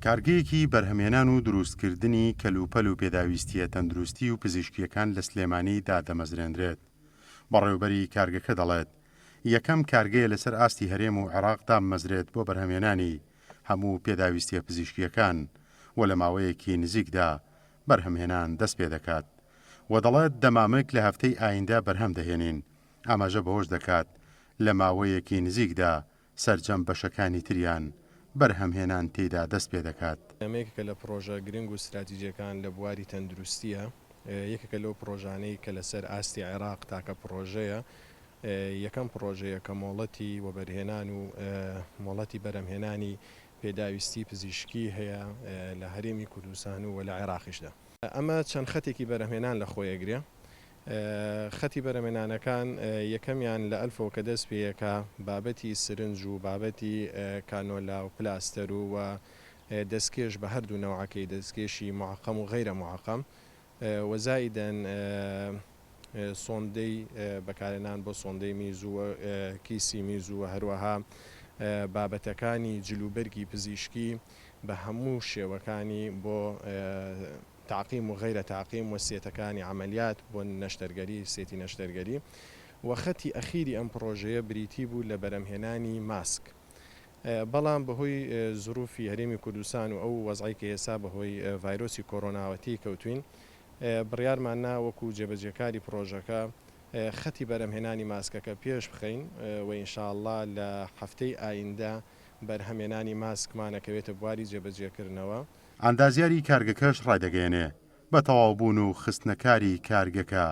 کارگەیەکی بەرهەمهێنان و دروستکردنی کەلوپەل و پێداویستیە تەندروستی و پزیشکیەکان لە سلێمانی دادەمەزرێنرێت. بەڕێوەبەری کارگەکە دەڵێت یەکەم کارگەیە لەسەر ئاستی هەرێم و عێراق دامەزرێت بۆ بەرهەمهێنانی هەموو پێداویستیە پزیشکیەکان و لە ماوەیەکی نزیکدا بەرهەمهێنان دەست پێ دەکات و دەڵێت دەمامک لە هەفتەی ئایندا بەرهەم دەهێنین. ئاماژە بەهۆش دەکات لە ماوەیەکی نزیکدا سەرجەم بەشەکانی تریان بەرهەمهێنان تێدا دەست پێ دەکات. ئەمەیەکە لە پرۆژە گرنگ و استراتیژیەکان لە بواری تەندروستیە، یەکێکە لەو پرۆژانەی کە لەسەر ئاستی عێراق تاکە پرۆژەیە، یەکەم پرۆژەیە کە مۆڵەتی وەبەرهێنان و مۆڵەتی بەرهەمهێنانی پێداویستی پزیشکی هەیە لە هەرێمی کوردستان و لە عێراقیشدا. ئەمە چەند خەتێکی بەرهەمهێنان لە خۆیەگرێ. خەتی بەرهەمهێنانەکان یەکەمیان لە ئەلفەوە کە دەست پێیەکە بابەتی سرنج و بابەتی کانۆلا و پلاستەر و دەستکێش بە هەردوو نەوعەکەی دەستکێشی معقەم و غەیرە معقەم وەزایدەن سۆندەی بەکارهێنان بۆ سۆندەی میز و کیسی میز و هەروەها بابەتەکانی جلوبەرگی پزیشکی بە هەموو شێوەکانی بۆ تعقیم و غەیرە تعقیم و سێتەکانی عملیات بۆ نەشتەرگەری سێتی نەشتەرگەری. و خەتی ئەخیری ئەم پرۆژەیە بریتی بوو لە بەرهەمهێنانی ماسک. بەڵام بەهۆی زروفی هەرێمی کوردستان و ئەو وەزعی کە ئێستا بەهۆی ڤایرۆسی کۆڕۆناوەتی کەوتوین، بڕیارمان نا وەکو جێبەجێکاری پرۆژەکە خەتی بەرهەمهێنانی ماسکەکە پێش بخەین و ئینشاءڵڵا لە هەفتەی ئایندا بەرهەمهێنانی ماسکمانەکەوێتە بواری جێبەجێکردنەوە. ئەندازیاری کارگەکەش ڕایدەگەیەنێ بە تەواوبوون و خستنەکاری کارگەکە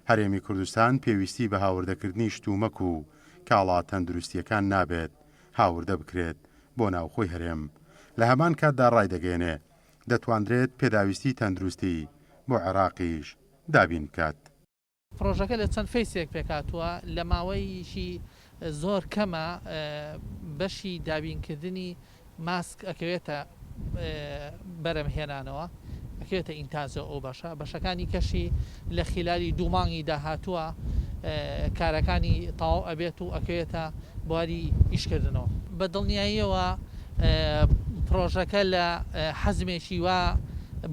هەرێمی کوردستان پێویستی بە هاوردەکردنی شتومەک و کاڵا تەندروستیەکان نابێت هاوردە بکرێت بۆ ناوخۆی هەرێم. لە هەمان کاتدا ڕایدەگەیەنێ دەتوانرێت پێداویستی تەندروستی بۆ عێراقیش دابین بکات. پرۆژەکە لە چەند فەیسێک پێکاتووە لە ماوەیشی زۆر کەمە بەشی دابینکردنی ماسک ئەکەوێتە بەرهەمهێنانەوە، ئەکەوێتە ئینتازە ئەو بەشەکانی کەشی لە خلالی دوومانگی داهاتووە کارەکانی تەواو ئەبێت و ئەکەوێتە بواری ئیشکردنەوە. بە دڵنیاییەوە پرۆژەکە لە حەزمێکی وا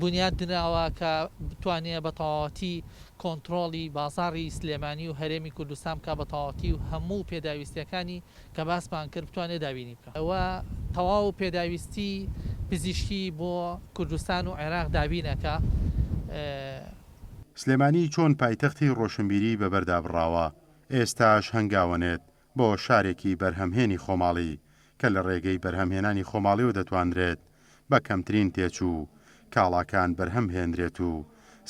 بنیاد دراوە کە بتوانێت بە تەواوەتی کۆنتترۆڵی بازاڕی سلێمانی و هەرێمی کوردستان بکە بە تەواوەتی و هەموو پێداویستیەکانی کە باسمان کرد بتوانێت دابینی بکە. ئەوە تەواو پێداویستی پزیشکی بۆ کوردستان و عێراق دابینەکە. سلێمانی چۆن پایتەختی ڕۆشنبیری بەبەردابڕاوە، ئێستاش هەنگاوەنێت بۆ شارێکی بەرهەمهێنی خۆماڵی کە لە ڕێگەی بەرهەمهێنانی خۆماڵی و دەتوانرێت بە کەمترین تێچوو کاڵاکان بەرهەم هێنرێت و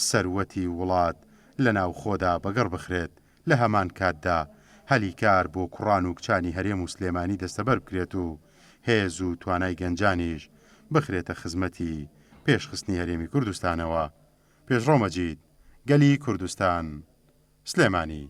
سەروەتی وڵات لە ناو خۆدا بەگەڕ بخرێت. لە هەمان کاتدا هەلیکار بۆ کوڕان و کچانی هەرێم و سلێمانی دەستەبەر بکرێت و هێز و توانای گەنجانیش بخرێتە خزمەتی پێشخستنی هەرێمی کوردستانەوە. پێشڕۆ مەجید، گەلی کوردستان، سلێمانی.